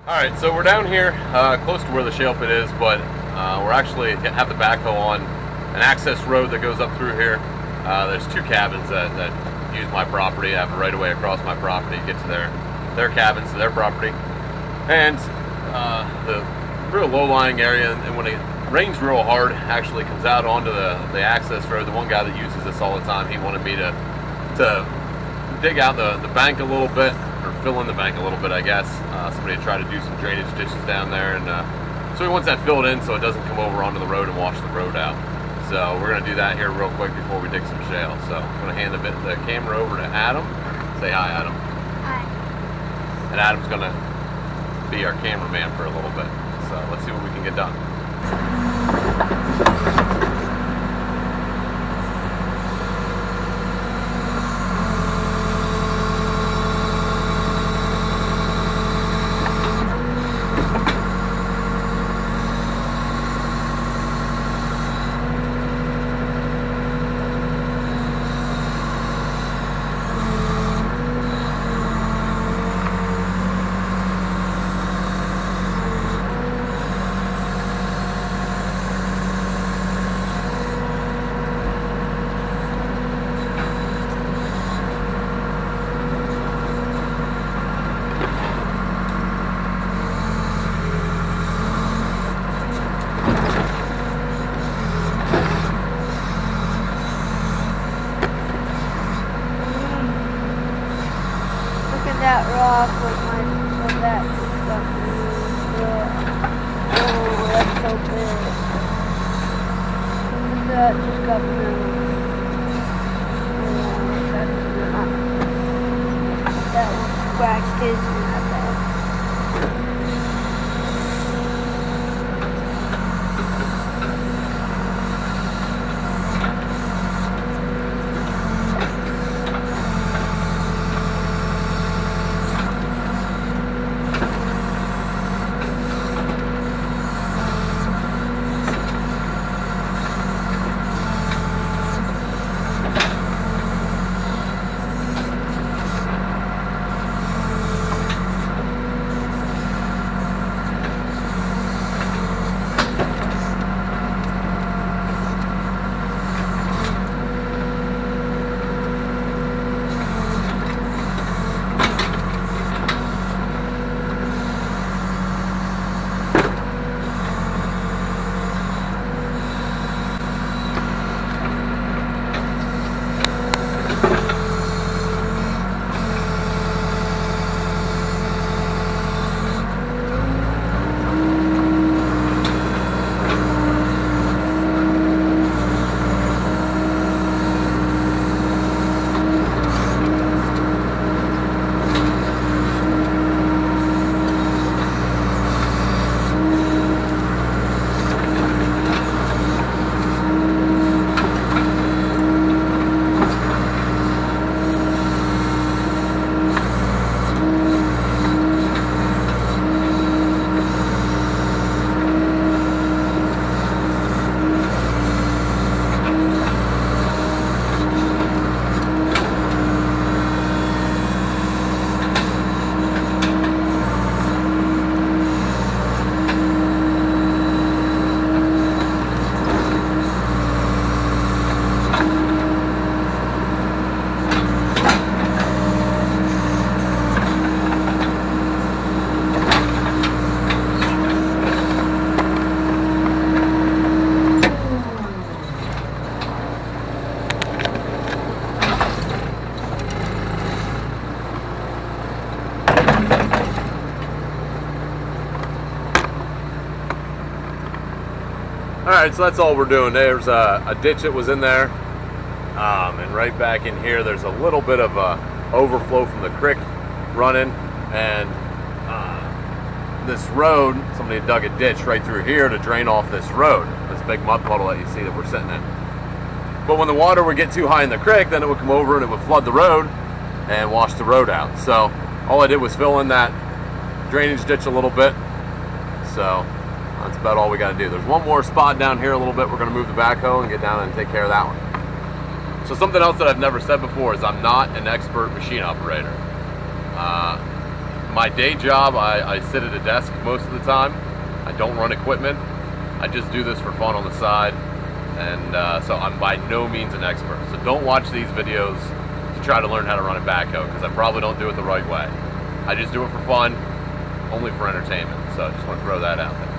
Alright, so we're down here close to where the shale pit is, but we're actually have the backhoe on an access road that goes up through here. There's two cabins that use my property. I have a right of way across my property to get to their cabins, to their property. And the real low-lying area, and when it rains real hard, actually comes out onto the access road. The one guy that uses this all the time, he wanted me to dig out the bank a little bit, or fill in the bank a little bit, I guess. Somebody had tried to do some drainage ditches down there, and so he wants that filled in so it doesn't come over onto the road and wash the road out. So we're going to do that here real quick before we dig some shale. So I'm going to hand the camera over to Adam. Say hi, Adam. Hi. And Adam's going to be our cameraman for a little bit. So let's see what we can get done. That rock with that stuff. Yeah. Oh, that's so big. That just got moved. That one scratched his not bad. Alright, so that's all we're doing. There's a ditch that was in there, and right back in here there's a little bit of overflow from the creek running, and this road, somebody dug a ditch right through here to drain off this road, this big mud puddle that you see that we're sitting in. But when the water would get too high in the creek, then it would come over and it would flood the road and wash the road out. So all I did was fill in that drainage ditch a little bit. So that's about all we got to do. There's one more spot down here a little bit. We're going to move the backhoe and get down and take care of that one. So something else that I've never said before is I'm not an expert machine operator. my day job, I sit at a desk most of the time. I don't run equipment. I just do this for fun on the side, and so I'm by no means an expert. So don't watch these videos to try to learn how to run a backhoe, because I probably don't do it the right way. I just do it for fun, only for entertainment. So I just want to throw that out there.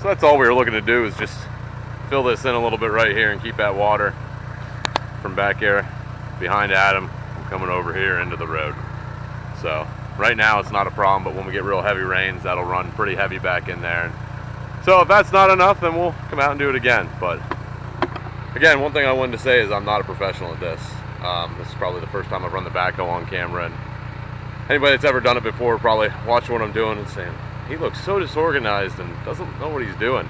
So that's all we were looking to do, is just fill this in a little bit right here and keep that water from back here behind Adam from coming over here into the road. So right now it's not a problem, but when we get real heavy rains, that'll run pretty heavy back in there. So if that's not enough, then we'll come out and do it again. But again, one thing I wanted to say is I'm not a professional at this. This is probably the first time I've run the backhoe on camera, and anybody that's ever done it before probably watching what I'm doing and saying, he looks so disorganized and doesn't know what he's doing.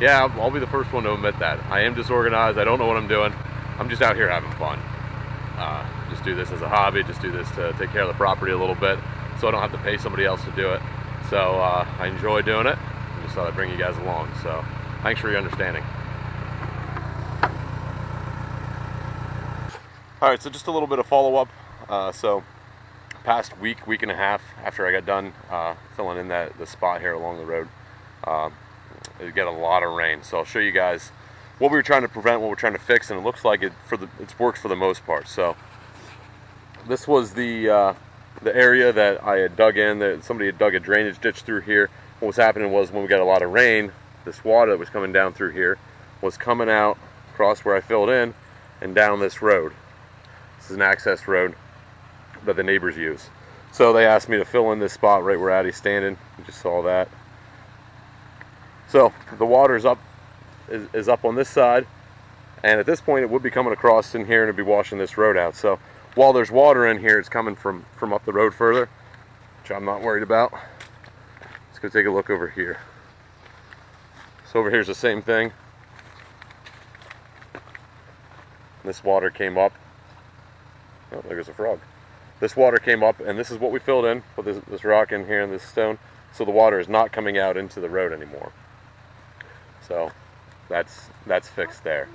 Yeah, I'll be the first one to admit that. I am disorganized, I don't know what I'm doing. I'm just out here having fun. Just do this as a hobby, just do this to take care of the property a little bit, so I don't have to pay somebody else to do it. So I enjoy doing it. I just thought I'd bring you guys along. So thanks for your understanding. All right, so just a little bit of follow-up. So past week and a half after I got done filling in the spot here along the road, it got a lot of rain. So I'll show you guys what we were trying to prevent, what we're trying to fix, and it looks like it's worked for the most part. So this was the area that I had dug in. That somebody had dug a drainage ditch through here. What was happening was when we got a lot of rain, this water that was coming down through here was coming out across where I filled in and down this road. This is an access road that the neighbors use. So they asked me to fill in this spot right where Addie's standing. You just saw that. So the water's up, is up on this side, and at this point it would be coming across in here and it'd be washing this road out. So while there's water in here, it's coming from up the road further, which I'm not worried about. Let's go take a look over here. So over here's the same thing. This water came up. Oh, there's a frog. This water came up, and this is what we filled in. Put this rock in here and this stone. So the water is not coming out into the road anymore. So that's fixed there.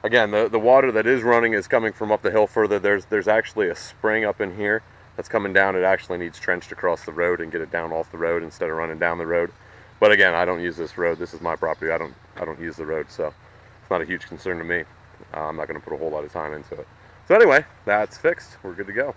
Again, the water that is running is coming from up the hill further. There's actually a spring up in here that's coming down. It actually needs trenched across the road and get it down off the road instead of running down the road. But again, I don't use this road. This is my property. I don't use the road, so it's not a huge concern to me. I'm not going to put a whole lot of time into it. So anyway, that's fixed. We're good to go.